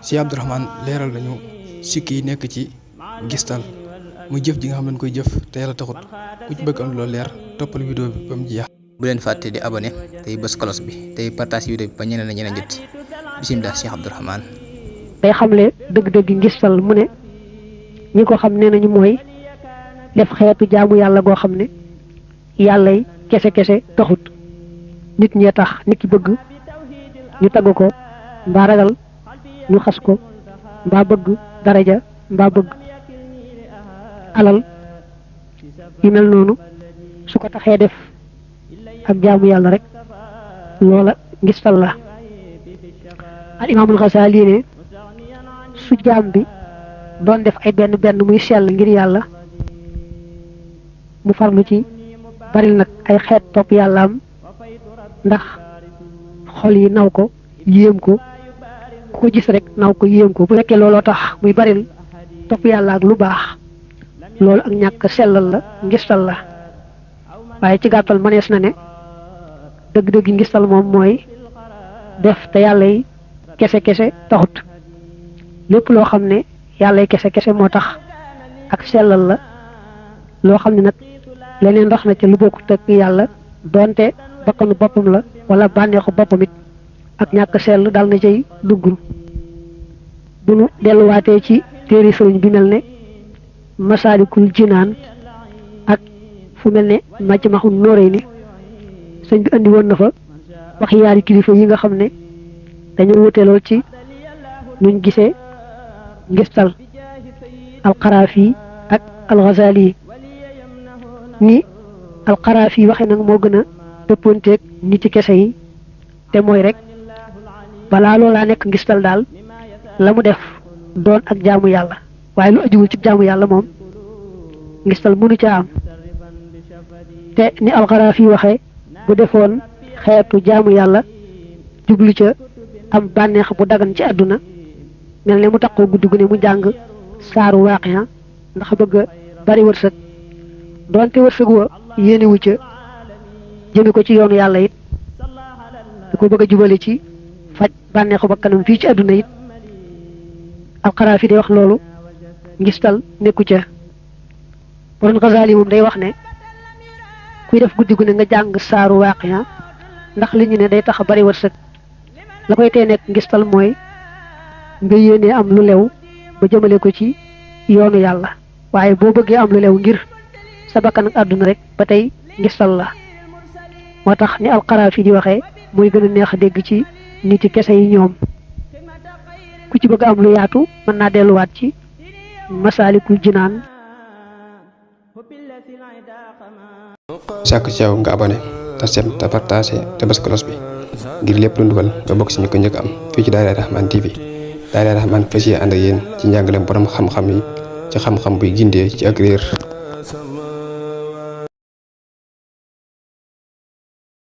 Cheikh Abdou Rahmane leeral nañu sikki yi nekk ci ngistal muy jëf ji nga xam ne dañ koy jëf te yàlla taxut ku ci bëgg am loolu leer toppal vidéo bi ba mu jeex. bu leen fàtte di abonné tey bës cloche bi tey partage vidéo bi ba ñeneen jot bisimilah Cheikh Abdou Rahmane. day xamle dëgg-dëgg ngistal mu ne ñi ko xam nee nañu mooy def xeetu jaamu yàlla goo xam ne yàllay kese taxut nit ñee tax nit ki bëgg ñu tagg ko mbaa ragal ñu xas ko mbaa bëgg daraja mbaa bëgg alal yu mel noonu su ko taxee def ak jaamu yàlla rek loola ngistal la. al imaamul Xasaali ne su jaam bi doon def ay benn muy sell ngir yàlla mu farlu ci baril nag ay xeet topp yàllaam ndax xol yi naw ko yéem ko ku ko gis rek naw ko yéem ko bu fekkee looloo tax muy baril topp yàlla ak lu baax loolu ak ñàkk sellal la ngistal la waaye ci gàttal mënees na ne dëgg-dëgg ngistal moom mooy def te yàlla yi kese taxut lépp loo xam ne yàlla yi kese moo tax ak sellal la loo xam ne nag leneen dox na ca lu bokkut ak yàlla doonte bakkanu boppam la wala bànneexu boppam it ak ñàkk sell dal na cay duggul. bu nu delluwaatee ci téere sëriñ bi mel ne Masaalikul Jinaan ak fu mel ne Majmahun Nurayni sëñ bi andi woon na fa wax yaari kilifa yi nga xam ne dañu wute lool ci nuñ gisee ngistal alxaraafi ak alxazali ni alxaraafi waxe nag moo gën a dëppoonteeg nit ci kese yi te mooy rek balaa loolaa nekk ngistal daal la mu def doon ak jaamu yàlla waaye lu ajuwul ci jaamu yàlla moom ngistal mënu ca am te ni alxaraafi waxe bu defoon xeetu jaamu yàlla jublu ca am bànneex bu dagan ci àdduna mel ne mu taxoo guddi gu ne mu jàng saaru Waaqiya ndax bëgg a bari wërsëg doonte wërsëg wa yéenewu ca jëme ko ci yoonu yàlla it da ko bëgg a jubale ci faj bànneexu ba kanam fii ci àdduna it alxaraafi day wax loolu ngistal nekku ca borom Xasaali moom day wax ne kuy def guddi gu ne nga jàng saaru Waaqiya ndax li ñu ne day tax a bari wërsëg la koy tee nekk ngistal mooy nga yéenee am lu lew ba jëmale ko ci yoonu yàlla waaye boo bëggee am lu lew ngir sa bakkan ak àdduna rek ba tey ngistal la moo tax ni alxaraafi di waxee muy gën a neex a dégg ci nit yi kese yi ñoom ku ci bëgg am lu yaatu mën naa delluwaat ci Masaalikul Jinaan. sàkk ci yow nga abonné te sem te partagé te bës cloche bi ngir lépp lu dugal nga bokk si ñu ko njëkk am fii ci Daara Rahmane TV. Daara Rahmane fas yéene ànd ak yéen ci njàngaleem borom xam-xam yi ci xam-xam buy gindee ci ak réer.